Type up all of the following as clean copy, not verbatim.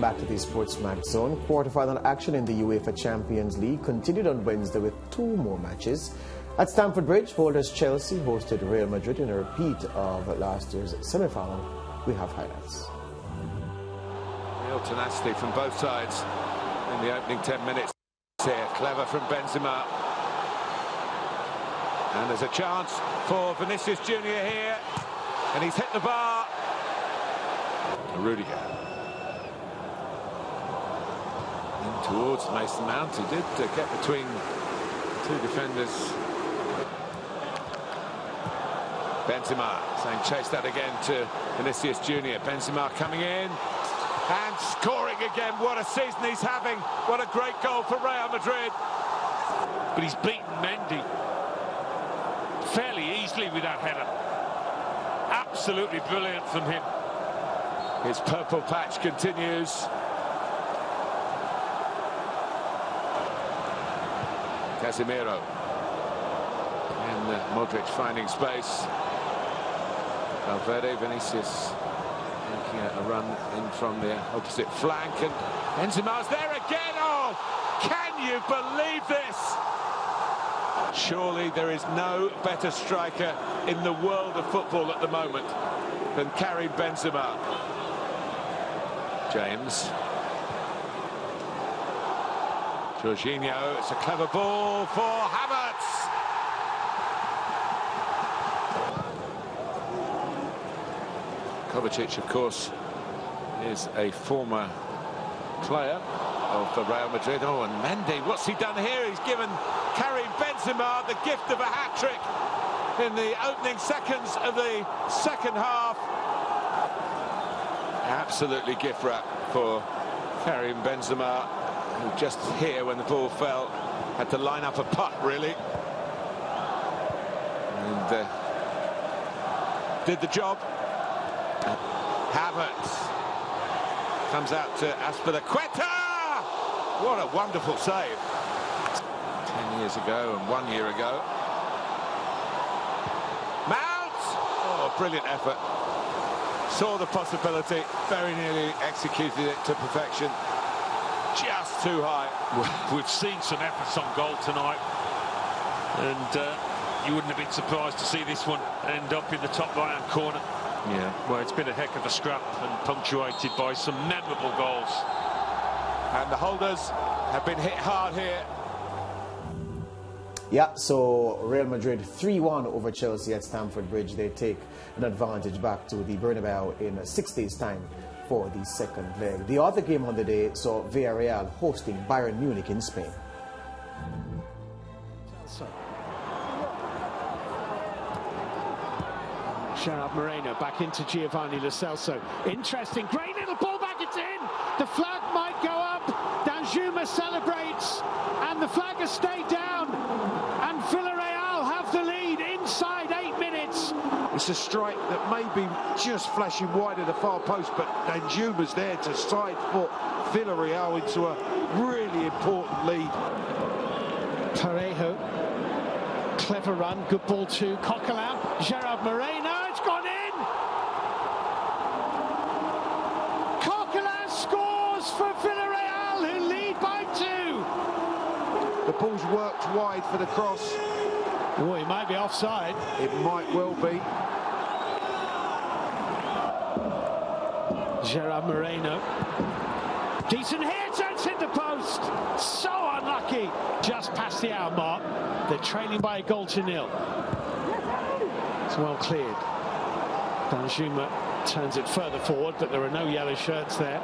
Welcome back to the SportsMax Zone. Quarterfinal action in the UEFA Champions League continued on Wednesday with two more matches. At Stamford Bridge, holders Chelsea hosted Real Madrid in a repeat of last year's semi-final. We have highlights. Real tenacity from both sides in the opening 10 minutes here. Clever from Benzema. And there's a chance for Vinicius Junior here. And he's hit the bar. Rudiger. In towards Mason Mount. He did get between two defenders. Benzema saying chase that again to Vinicius Junior. Benzema coming in and scoring again. What a season he's having. What a great goal for Real Madrid. But he's beaten Mendy fairly easily with that header. Absolutely brilliant from him. His purple patch continues. Casemiro. And Modric finding space. Valverde, Vinicius making a run in from the opposite flank. And Benzema's there again. Oh, can you believe this? Surely there is no better striker in the world of football at the moment than Karim Benzema. James. Jorginho, it's a clever ball for Havertz. Kovacic, of course, is a former player of the Real Madrid. Oh, and Mendy, what's he done here? He's given Karim Benzema the gift of a hat-trick in the opening seconds of the second half. Absolutely gift wrap for Karim Benzema, who just here when the ball fell had to line up a putt really, and did the job. Havertz comes out to Azpilicueta. What a wonderful save. 10 years ago and 1 year ago. Mount! Oh, brilliant effort. Saw the possibility, very nearly executed it to perfection. Just too high. We've seen some efforts on goal tonight, and you wouldn't have been surprised to see this one end up in the top right-hand corner. Yeah. Well, it's been a heck of a scrap and punctuated by some memorable goals. And the holders have been hit hard here. Yeah, so Real Madrid 3-1 over Chelsea at Stamford Bridge. They take an advantage back to the Bernabeu in 6 days' time for the second leg. The other game on the day saw Villareal hosting Bayern Munich in Spain. Gerard Moreno back into Giovanni Lo Celso. Interesting, great little ball back, it's in. The flag might go up. Danjuma celebrates, and the flag has stayed down. And Villareal have the lead inside 8 minutes. It's a strike that may be just flashing wide of the far post, but Danjuma's there to side foot Villareal into a really important lead. Parejo, clever run, good ball to Coquelin. Gerard Moreno, it's gone in. Coquelin scores for Villareal, who lead by 2. The ball's worked wide for the cross. Oh, he might be offside. It might well be. Gerard Moreno. Decent hit, and it's hit the post. So unlucky. Just past the hour mark. They're trailing by a goal to 0. It's well cleared. Danjuma turns it further forward, but there are no yellow shirts there.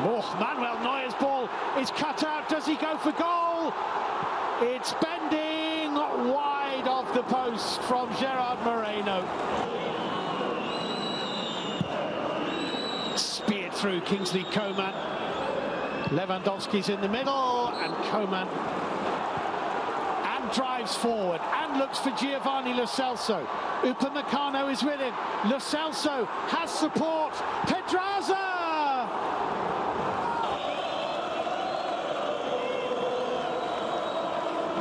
Oh, Manuel Neuer's ball is cut out. Does he go for goal? It's bending wide off the post from Gerard Moreno. Speared through Kingsley Coman. Lewandowski's in the middle, and Coman drives forward and looks for Giovanni Lo Celso. Upamecano is with him. Lo Celso has support. Pedraza!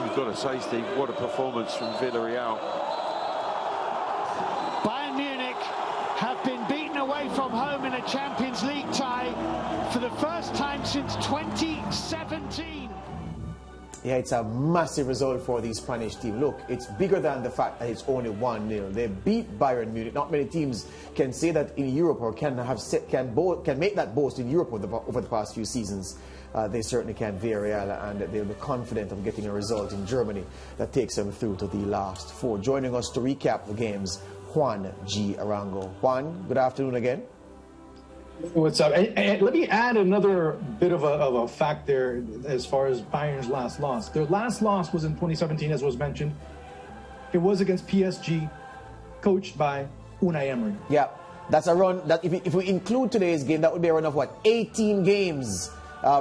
You've got to say, Steve, what a performance from Villareal. Bayern Munich have been beaten away from home in a Champions League tie for the first time since 2017. Yeah, it's a massive result for the Spanish team. Look, it's bigger than the fact that it's only 1-0. They beat Bayern Munich. Not many teams can say that in Europe or can make that boast in Europe over the past few seasons. They certainly can, Villareal, and they'll be confident of getting a result in Germany that takes them through to the last 4. Joining us to recap the games, Juan G. Arango. Juan, good afternoon again. What's up? And let me add another bit of a fact there as far as Bayern's last loss. Their last loss was in 2017, as was mentioned. It was against PSG, coached by Unai Emery. Yeah, that's a run that if we include today's game, that would be a run of what, 18 games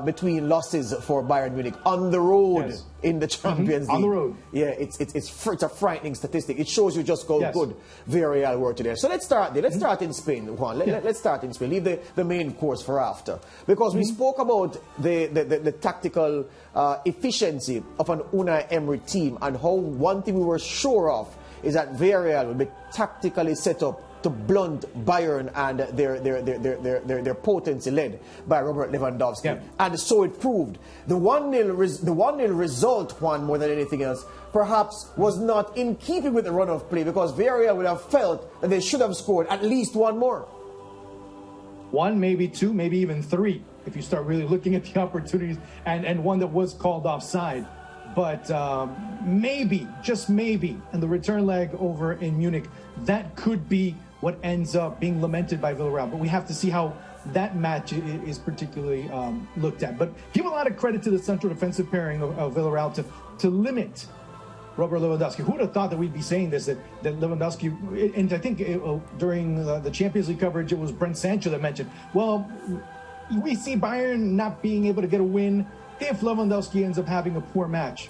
between losses for Bayern Munich on the road. Yes. In the Champions League. On the road. Yeah, it's a frightening statistic. It shows you just how good Villareal were today. So let's start there. Let's start in Spain, Juan. Let's start in Spain. Leave the main course for after. Because we spoke about the tactical efficiency of an Unai Emery team, and how one thing we were sure of is that Villareal will be tactically set up to blunt Bayern and their potency, led by Robert Lewandowski. Yeah. And so it proved. The 1-0 result, Juan, more than anything else, perhaps was not in keeping with the run of play, because Villareal would have felt that they should have scored at least one more. 1, maybe 2, maybe even 3, if you start really looking at the opportunities, and one that was called offside. But maybe, just maybe, in the return leg over in Munich, that could be what ends up being lamented by Villareal. But we have to see how that match is particularly looked at. But give a lot of credit to the central defensive pairing of Villareal to limit Robert Lewandowski. Who would have thought that we'd be saying this, that Lewandowski, and I think during the Champions League coverage, it was Brent Sancho that mentioned, well, we see Bayern not being able to get a win if Lewandowski ends up having a poor match.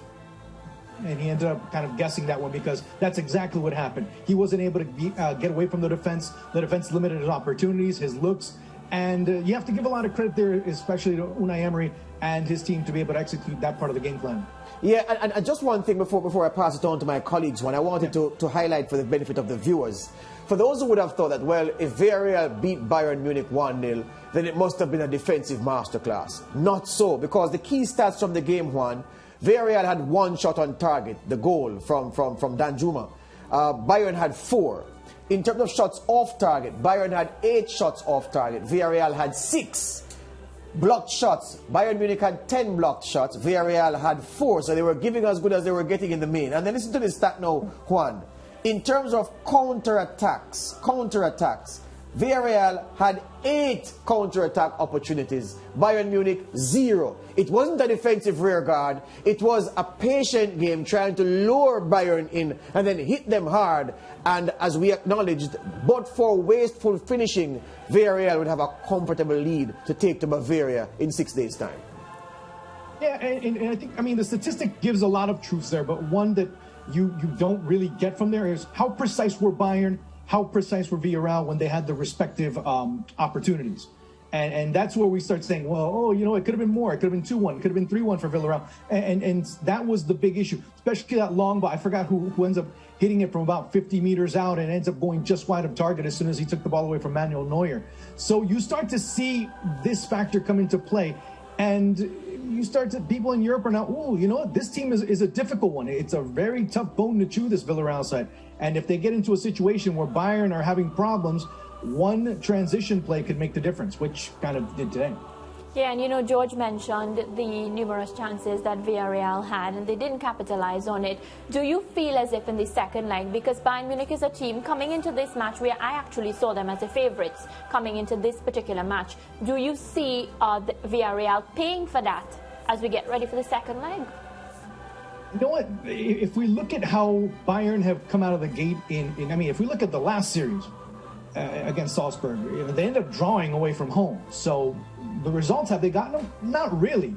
And he ended up kind of guessing that one, because that's exactly what happened. He wasn't able to get away from the defense. The defense limited his opportunities, his looks. And you have to give a lot of credit there, especially to Unai Emery and his team, to be able to execute that part of the game plan. Yeah, and just one thing before I pass it on to my colleagues, I wanted to highlight for the benefit of the viewers. For those who would have thought that, well, if Villareal beat Bayern Munich 1-0, then it must have been a defensive masterclass. Not so, because the key stats from the game, Juan, Villareal had 1 shot on target, the goal from Danjuma. Bayern had 4. In terms of shots off target, Bayern had 8 shots off target. Villareal had 6. Blocked shots, Bayern Munich had 10 blocked shots. Villareal had 4. So they were giving as good as they were getting in the main. And then listen to this stat now, Juan. In terms of counter-attacks, Villareal had 8 counter-attack opportunities. Bayern Munich, 0. It wasn't a defensive rearguard. It was a patient game trying to lure Bayern in and then hit them hard. And as we acknowledged, but for wasteful finishing, Villareal would have a comfortable lead to take to Bavaria in 6 days' time. Yeah, and I think, I mean, the statistic gives a lot of truths there, but one that you don't really get from there is how precise were Bayern, how precise were Villareal when they had the respective opportunities. And that's where we start saying, well, it could have been more. It could have been 2-1. It could have been 3-1 for Villareal. And that was the big issue, especially that long ball. I forgot who ends up hitting it from about 50 meters out and ends up going just wide of target as soon as he took the ball away from Manuel Neuer. So you start to see this factor come into play. And you start to, people in Europe are now, this team is a difficult one. It's a very tough bone to chew, this Villareal side. And if they get into a situation where Bayern are having problems, one transition play could make the difference, which kind of did today. Yeah, and George mentioned the numerous chances that Villareal had, and they didn't capitalize on it. Do you feel as if in the second leg, because Bayern Munich is a team coming into this match where I actually saw them as the favourites coming into this particular match, do you see the Villareal paying for that as we get ready for the second leg? You know what? If we look at how Bayern have come out of the gate if we look at the last series against Salzburg, they end up drawing away from home. So the results, have they gotten them? Not really.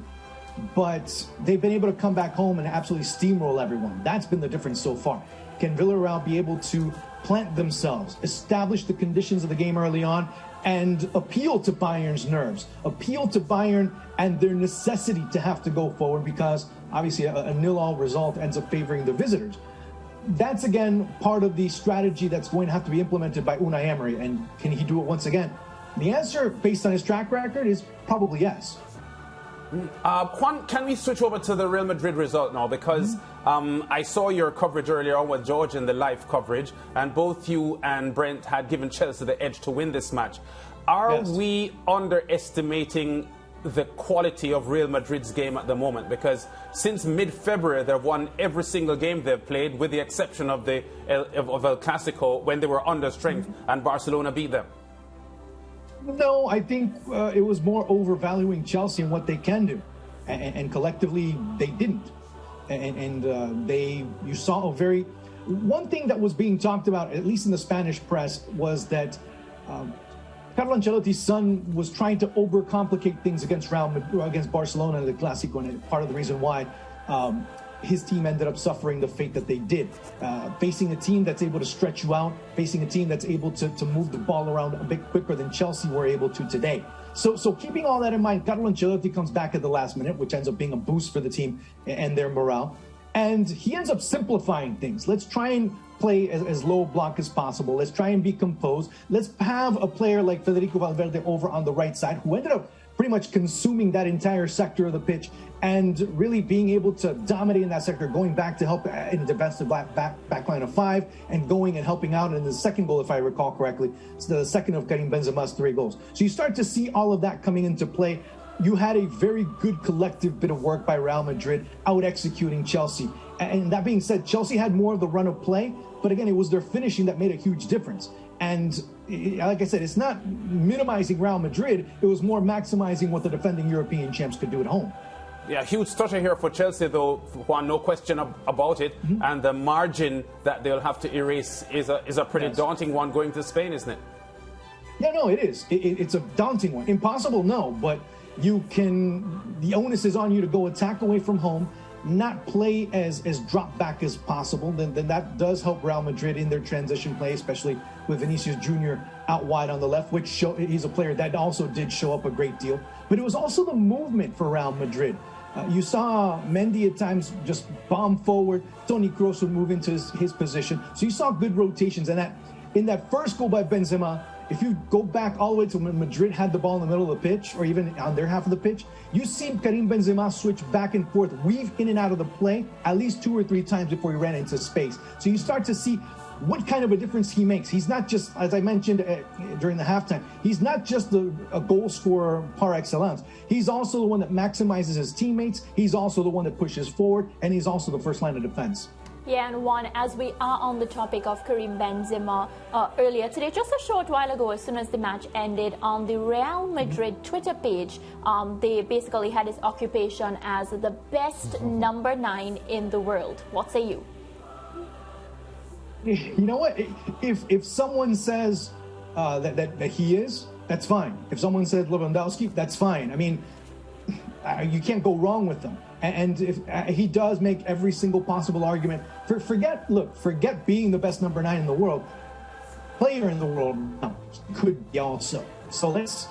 But they've been able to come back home and absolutely steamroll everyone. That's been the difference so far. Can Villareal be able to plant themselves, establish the conditions of the game early on, and appeal to Bayern's nerves, appeal to Bayern and their necessity to have to go forward, because obviously a 0-0 result ends up favoring the visitors. That's, again, part of the strategy that's going to have to be implemented by Unai Emery. And can he do it once again? The answer, based on his track record, is probably yes. Juan, can we switch over to the Real Madrid result now? Because I saw your coverage earlier on with George in the live coverage, and both you and Brent had given Chelsea the edge to win this match. Are we underestimating the quality of Real Madrid's game at the moment? Because since mid-February, they've won every single game they've played, with the exception of El Clasico, when they were under strength and Barcelona beat them. No, I think it was more overvaluing Chelsea and what they can do, and collectively they didn't. You saw a very one thing that was being talked about, at least in the Spanish press, was that Carlo Ancelotti's son was trying to overcomplicate things against Barcelona in the Clásico, and part of the reason why his team ended up suffering the fate that they did. Facing a team that's able to stretch you out, facing a team that's able to move the ball around a bit quicker than Chelsea were able to today. So keeping all that in mind, Carlo Ancelotti comes back at the last minute, which ends up being a boost for the team and their morale. And he ends up simplifying things. Let's try and play as low block as possible. Let's try and be composed. Let's have a player like Federico Valverde over on the right side, who ended up pretty much consuming that entire sector of the pitch and really being able to dominate in that sector, going back to help in the defensive back line of 5 and going and helping out in the second goal, if I recall correctly. It's the second of Karim Benzema's 3 goals. So you start to see all of that coming into play. You had a very good collective bit of work by Real Madrid out executing Chelsea. And that being said, Chelsea had more of the run of play, but again, it was their finishing that made a huge difference. And like I said, it's not minimizing Real Madrid, it was more maximizing what the defending European champs could do at home. Yeah, huge stutter here for Chelsea, though, Juan, no question about it. And the margin that they'll have to erase is a pretty daunting one going to Spain, isn't it? Yeah, no, it is. It's a daunting one. Impossible, no, but the onus is on you to go attack away from home, not play as drop back as possible. Then that does help Real Madrid in their transition play, especially with Vinicius Jr. out wide on the left, which he's a player that also did show up a great deal. But it was also the movement for Real Madrid. You saw Mendy at times just bomb forward. Toni Kroos would move into his position. So you saw good rotations. And in that first goal by Benzema, if you go back all the way to when Madrid had the ball in the middle of the pitch, or even on their half of the pitch, you see Karim Benzema switch back and forth, weave in and out of the play at least 2 or 3 times before he ran into space. So you start to see what kind of a difference he makes. He's not just, as I mentioned during the halftime, he's not just a goal scorer par excellence. He's also the one that maximizes his teammates. He's also the one that pushes forward, and he's also the first line of defense. Yeah, and Juan, as we are on the topic of Karim Benzema, earlier today, just a short while ago, as soon as the match ended, on the Real Madrid Twitter page, they basically had his occupation as the best number 9 in the world. What say you? You know what? If someone says that he is, that's fine. If someone says Lewandowski, that's fine. I mean, you can't go wrong with them. And if he does make every single possible argument, forget being the best number 9 in the world. Player in the world could be also. So let's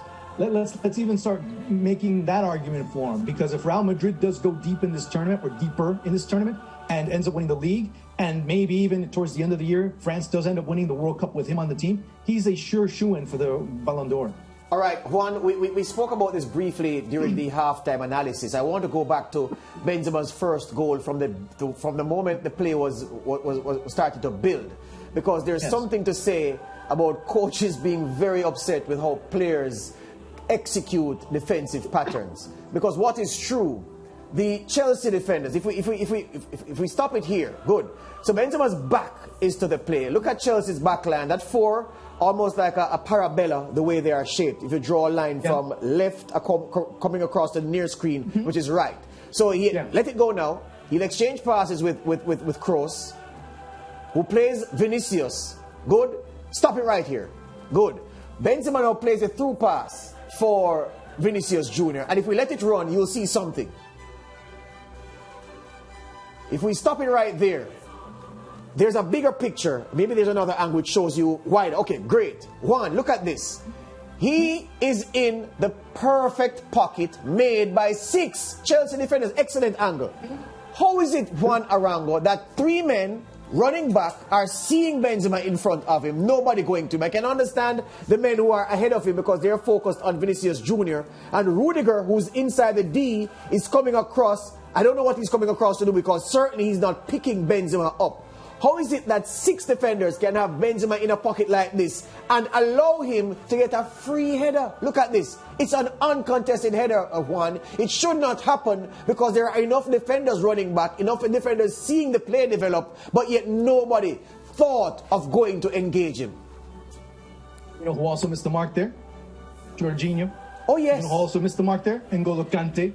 even start making that argument for him. Because if Real Madrid does go deep in this tournament, or deeper in this tournament, and ends up winning the league, and maybe even towards the end of the year, France does end up winning the World Cup with him on the team, he's a sure shoo-in for the Ballon d'Or. All right, Juan, we spoke about this briefly during the halftime analysis. I want to go back to Benzema's first goal from the moment the play was started to build, because there's something to say about coaches being very upset with how players execute defensive patterns. Because what is true, the Chelsea defenders, if we stop it here, good. So Benzema's back is to the play. Look at Chelsea's back line. That 4, almost like a parabella, the way they are shaped. If you draw a line from left coming across the near screen, which is right. So let it go now. He'll exchange passes with Kroos, who plays Vinicius. Good. Stop it right here. Good. Benzema now plays a through pass for Vinicius Jr. And if we let it run, you'll see something. If we stop it right there, there's a bigger picture. Maybe there's another angle which shows you wide. Okay, great. Juan, look at this. He is in the perfect pocket made by 6 Chelsea defenders. Excellent angle. How is it, Juan Arango, that 3 men running back are seeing Benzema in front of him, nobody going to him. I can understand the men who are ahead of him because they're focused on Vinicius Jr. And Rudiger, who's inside the D, is coming across. I don't know what he's coming across to do because certainly he's not picking Benzema up. How is it that 6 defenders can have Benzema in a pocket like this and allow him to get a free header? Look at this. It's an uncontested header of one. It should not happen because there are enough defenders running back, enough defenders seeing the play develop, but yet nobody thought of going to engage him. You know who also missed the mark there? Jorginho. Oh, yes. You know who also missed the mark there? N'Golo Kante,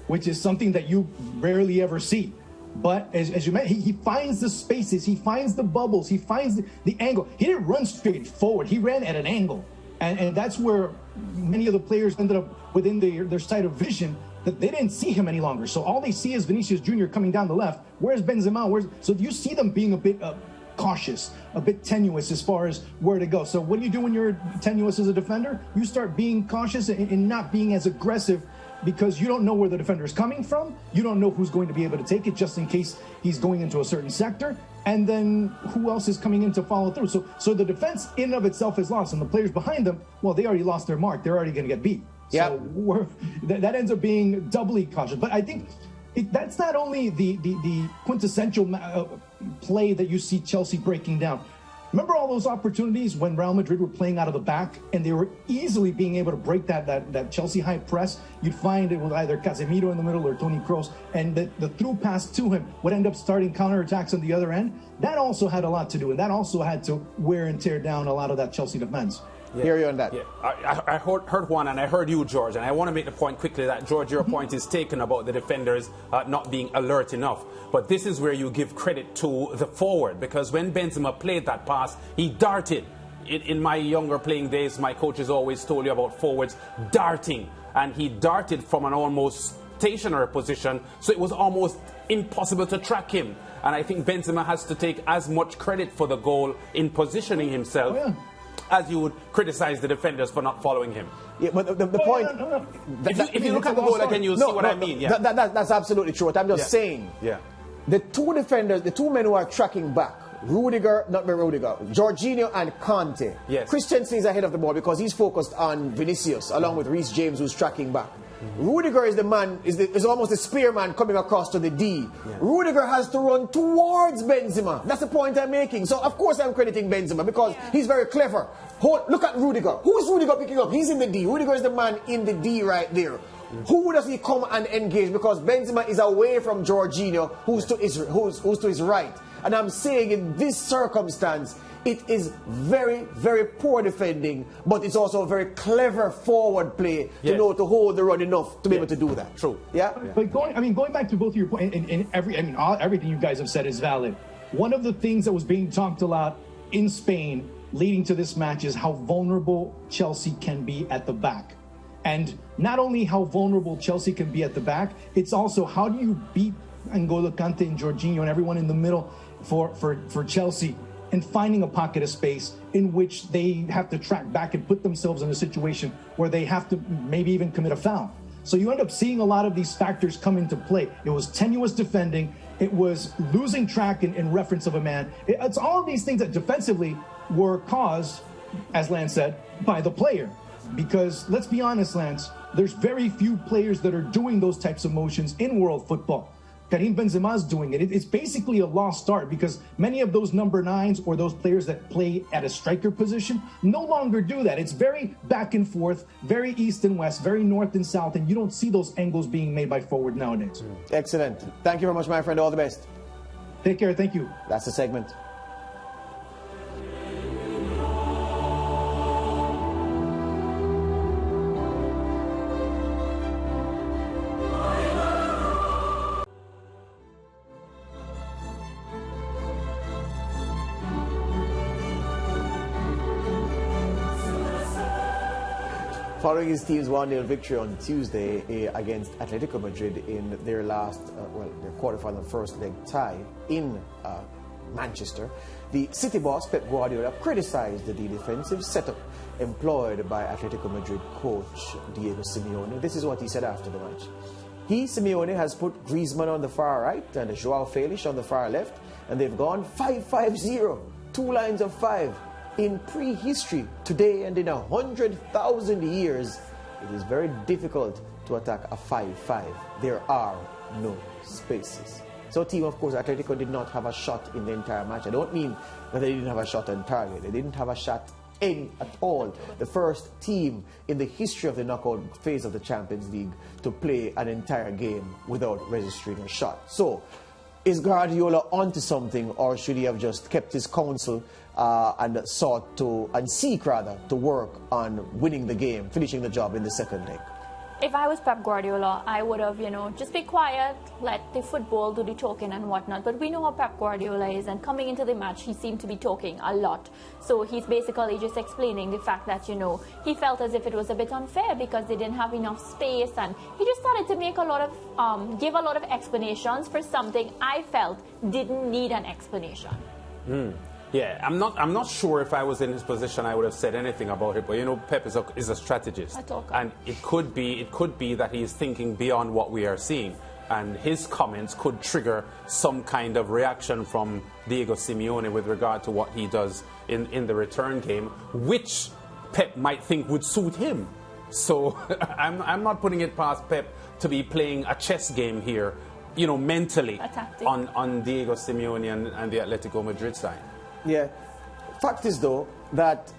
which is something that you rarely ever see. But as you mentioned, he finds the spaces, he finds the bubbles, he finds the angle. He didn't run straight forward, he ran at an angle. And that's where many of the players ended up within their sight of vision, that they didn't see him any longer. So all they see is Vinicius Jr. coming down the left. Where's Benzema? So you see them being a bit cautious, a bit tenuous as far as where to go. So what do you do when you're tenuous as a defender? You start being cautious and not being as aggressive, because you don't know where the defender is coming from. You don't know who's going to be able to take it just in case he's going into a certain sector. And then who else is coming in to follow through? So the defense in and of itself is lost. And the players behind them, well, they already lost their mark. They're already going to get beat. Yep. So that ends up being doubly cautious. But I think that's not only the quintessential play that you see Chelsea breaking down. Remember all those opportunities when Real Madrid were playing out of the back and they were easily being able to break that Chelsea high press? You'd find it with either Casemiro in the middle or Toni Kroos, and the through pass to him would end up starting counterattacks on the other end. That also had a lot to do, and that also had to wear and tear down a lot of that Chelsea defense. Yeah. Hear you on that. Yeah. I heard one, and I heard you, George, and I want to make the point quickly that, George, your point is taken about the defenders not being alert enough. But this is where you give credit to the forward, because when Benzema played that pass, he darted. In my younger playing days, my coaches always told you about forwards darting, and he darted from an almost stationary position, so it was almost impossible to track him. And I think Benzema has to take as much credit for the goal in positioning himself as you would criticize the defenders for not following him. Yeah, but the point... If you look at the goal again, you'll see what I mean. Yeah. That's absolutely true. What I'm just saying, the 2 defenders, the 2 men who are tracking back, Jorginho and Kante. Yes. Christensen is ahead of the ball because he's focused on Vinicius, along with Reece James, who's tracking back. Rudiger is the man, is almost the spearman coming across to the D. Rudiger has to run towards Benzema. That's the point I'm making. So, of course, I'm crediting Benzema because he's very clever. Look at Rudiger. Who is Rudiger picking up? He's in the D. Rudiger is the man in the D right there. Who does he come and engage? Because Benzema is away from Jorginho, who's to his right. And I'm saying in this circumstance, it is very, very poor defending, but it's also a very clever forward play to know to hold the run enough to be able to do that. True. Yeah. But going back to both of your points, everything you guys have said is valid. One of the things that was being talked a lot in Spain leading to this match is how vulnerable Chelsea can be at the back. And not only how vulnerable Chelsea can be at the back, it's also how do you beat N'Golo Kante and Jorginho and everyone in the middle for Chelsea, and finding a pocket of space in which they have to track back and put themselves in a situation where they have to maybe even commit a foul. So you end up seeing a lot of these factors come into play. It was tenuous defending. It was losing track in reference of a man. It's all of these things that defensively were caused, as Lance said, by the player. Because let's be honest, Lance, there's very few players that are doing those types of motions in world football. Karim Benzema's doing it. It's basically a lost start because many of those number 9s or those players that play at a striker position no longer do that. It's very back and forth, very east and west, very north and south, and you don't see those angles being made by forward nowadays. Excellent. Thank you very much, my friend. All the best. Take care. Thank you. That's the segment. Following his team's 1-0 victory on Tuesday against Atletico Madrid in their their quarterfinal first leg tie in Manchester, the City boss Pep Guardiola criticized the defensive setup employed by Atletico Madrid coach Diego Simeone. This is what he said after the match. Simeone, has put Griezmann on the far right and Joao Felix on the far left, and they've gone 5-5-0, 2 lines of 5. In prehistory, today and in 100,000 years, it is very difficult to attack a 5-5. There are no spaces. So team, of course, Atletico did not have a shot in the entire match. I don't mean that they didn't have a shot on target. They didn't have a shot at all. The first team in the history of the knockout phase of the Champions League to play an entire game without registering a shot. So, is Guardiola onto something, or should he have just kept his counsel and seek to work on winning the game, finishing the job in the second leg? If I was Pep Guardiola, I would have, just be quiet, let the football do the talking and whatnot. But we know how Pep Guardiola is, and coming into the match, he seemed to be talking a lot. So he's basically just explaining the fact that, he felt as if it was a bit unfair because they didn't have enough space, and he just started to make give a lot of explanations for something I felt didn't need an explanation. Yeah, I'm not sure if I was in his position I would have said anything about it, but Pep is a strategist, and it could be that he is thinking beyond what we are seeing, and his comments could trigger some kind of reaction from Diego Simeone with regard to what he does in the return game, which Pep might think would suit him. So I'm not putting it past Pep to be playing a chess game here, mentally on Diego Simeone and the Atletico Madrid side. Yeah. Fact is, though, that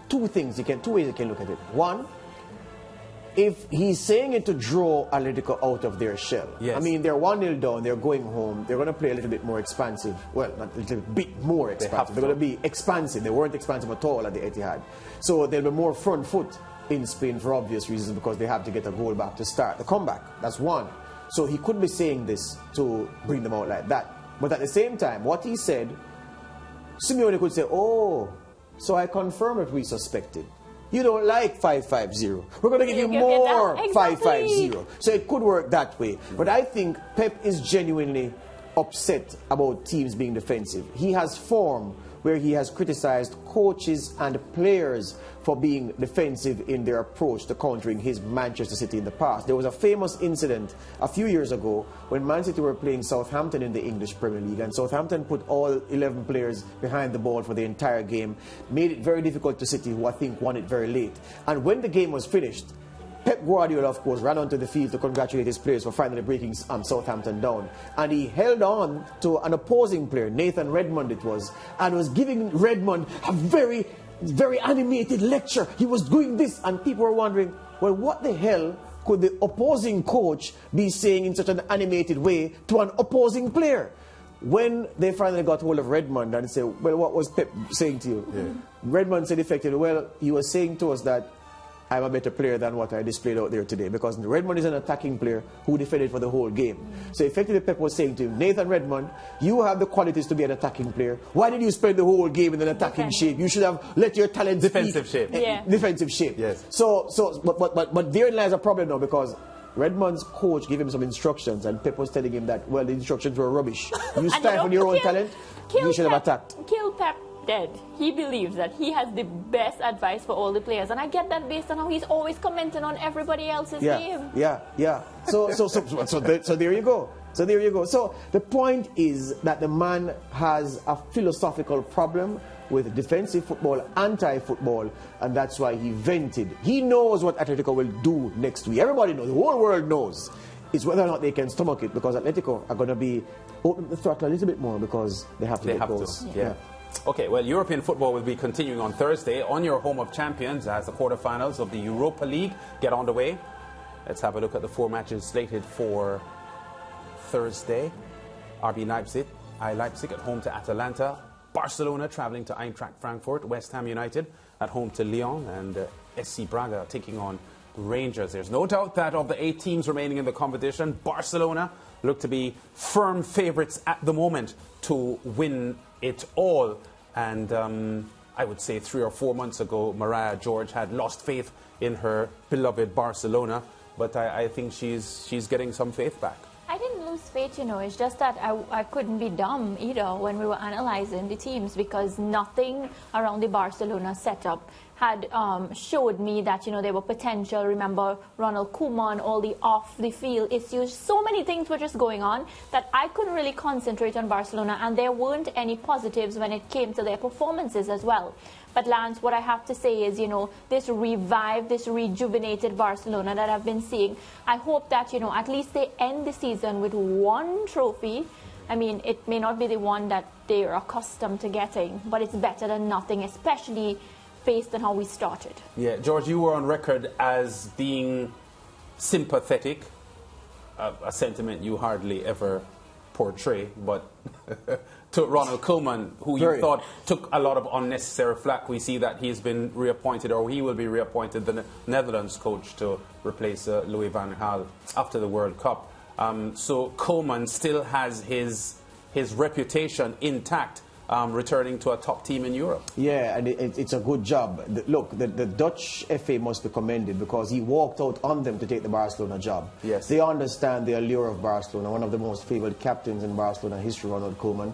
two ways you can look at it. One, if he's saying it to draw Atletico out of their shell. Yes. I mean, they're 1-0 down, they're going home, they're going to play a little bit more expansive. Well, not a little bit more expansive. They're going to be expansive. They weren't expansive at all at the Etihad. So they'll be more front foot in Spain for obvious reasons, because they have to get a goal back to start the comeback. That's one. So he could be saying this to bring them out like that. But at the same time, what he said, Simeone could say, oh, so I confirm what we suspected. You don't like 5-5-0. We're going to give you more 5-5-0. So it could work that way. But I think Pep is genuinely upset about teams being defensive. He has form where he has criticized coaches and players for being defensive in their approach to countering his Manchester City in the past. There was a famous incident a few years ago when Man City were playing Southampton in the English Premier League, and Southampton put all 11 players behind the ball for the entire game, made it very difficult to City, who I think won it very late. And when the game was finished, Pep Guardiola, of course, ran onto the field to congratulate his players for finally breaking Southampton down. And he held on to an opposing player, Nathan Redmond it was, and was giving Redmond a very, very animated lecture. He was doing this, and people were wondering, well, what the hell could the opposing coach be saying in such an animated way to an opposing player? When they finally got hold of Redmond and said, well, what was Pep saying to you? Yeah. Redmond said effectively, well, he was saying to us that I'm a better player than what I displayed out there today, because Redmond is an attacking player who defended for the whole game. So effectively Pep was saying to him, Nathan Redmond, you have the qualities to be an attacking player. Why did you spend the whole game in an attacking shape? You should have let your talent defensive shape. Defensive shape. Yes. But therein lies a problem now, because Redmond's coach gave him some instructions, and Pep was telling him that, well, the instructions were rubbish. You stifle your own talent, you should have attacked. Kill Pep dead. He believes that he has the best advice for all the players, and I get that based on how he's always commenting on everybody else's game. Yeah. So there you go. So there you go. So the point is that the man has a philosophical problem with defensive football, anti-football, and that's why he vented. He knows what Atletico will do next week. Everybody knows. The whole world knows. It's whether or not they can stomach it, because Atletico are going to be opening the throttle a little bit more because they have to get goals. Yeah. Okay, well, European football will be continuing on Thursday on your home of champions as the quarterfinals of the Europa League get underway. Let's have a look at the 4 matches slated for Thursday. RB Leipzig at home to Atalanta. Barcelona travelling to Eintracht Frankfurt. West Ham United at home to Lyon. And SC Braga taking on Rangers. There's no doubt that of the 8 teams remaining in the competition, Barcelona look to be firm favourites at the moment to win it all. And I would say 3 or 4 months ago, Mariah George had lost faith in her beloved Barcelona, but I think she's getting some faith back. I didn't lose faith, it's just that I couldn't be dumb either when we were analysing the teams, because nothing around the Barcelona setup had showed me that, you know, there were potential. Remember Ronald Koeman, all the off-the-field issues. So many things were just going on that I couldn't really concentrate on Barcelona, and there weren't any positives when it came to their performances as well. But Lance, what I have to say is, you know, this revived, this rejuvenated Barcelona that I've been seeing, I hope that, you know, at least they end the season with one trophy. I mean, it may not be the one that they're accustomed to getting, but it's better than nothing, especially based on how we started. Yeah, George, you were on record as being sympathetic, a sentiment you hardly ever portray, but to Ronald Koeman, who you thought took a lot of unnecessary flack. We see that he's been reappointed, or he will be reappointed, the Netherlands coach to replace Louis van Gaal after the World Cup. So Koeman still has his reputation intact, returning to a top team in Europe. Yeah, and it's a good job. Look, the Dutch FA must be commended because he walked out on them to take the Barcelona job. Yes. They understand the allure of Barcelona, one of the most favoured captains in Barcelona history, Ronald Koeman.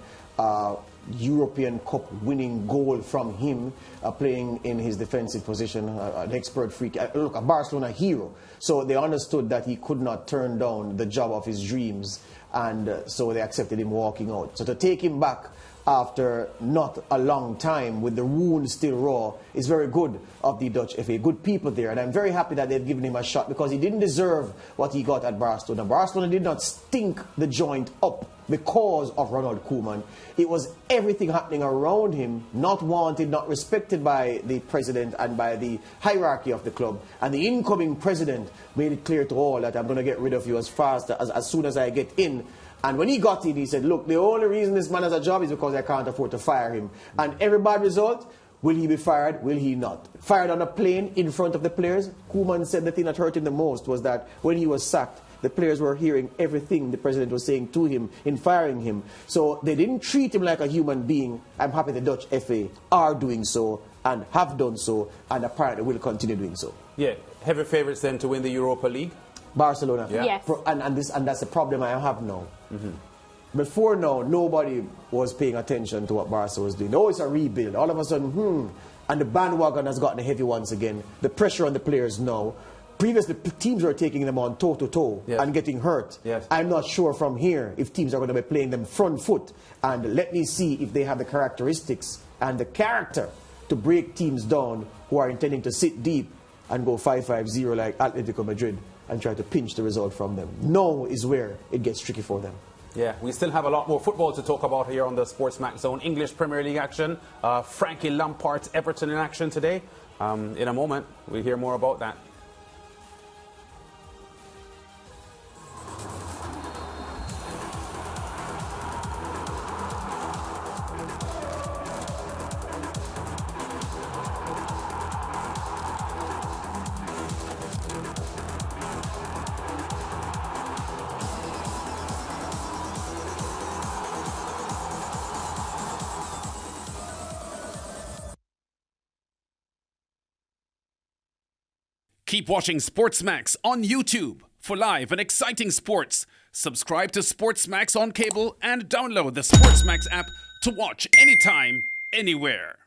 European Cup winning goal from him, playing in his defensive position, an expert freak. Look, a Barcelona hero. So they understood that he could not turn down the job of his dreams, and so they accepted him walking out. So to take him back after not a long time with the wound still raw is very good of the Dutch FA. Good people there, and I'm very happy that they've given him a shot because he didn't deserve what he got at Barcelona. Barcelona did not stink the joint up because of Ronald Koeman. It was everything happening around him, not wanted, not respected by the president and by the hierarchy of the club. And the incoming president made it clear to all that I'm going to get rid of you as soon as I get in. And when he got in, he said, look, the only reason this man has a job is because I can't afford to fire him. And every bad result, will he be fired? Will he not? Fired on a plane in front of the players. Koeman said the thing that hurt him the most was that when he was sacked, the players were hearing everything the president was saying to him in firing him. So they didn't treat him like a human being. I'm happy the Dutch FA are doing so and have done so, and apparently will continue doing so. Yeah. Heavy favourites then to win the Europa League? Barcelona. Yeah. Yes. And that's the problem I have now. Before now, nobody was paying attention to what Barca was doing. Oh, it's a rebuild. All of a sudden, and the bandwagon has gotten heavy once again. The pressure on the players now. Previously, teams were taking them on toe-to-toe and getting hurt. Yes. I'm not sure from here if teams are going to be playing them front foot. And let me see if they have the characteristics and the character to break teams down who are intending to sit deep and go 5-5-0 like Atletico Madrid and try to pinch the result from them. Now is where it gets tricky for them. Yeah, we still have a lot more football to talk about here on the SportsMax Zone. English Premier League action. Frankie Lampard's Everton in action today. In a moment, we'll hear more about that. Keep watching SportsMax on YouTube for live and exciting sports. Subscribe to SportsMax on cable and download the SportsMax app to watch anytime, anywhere.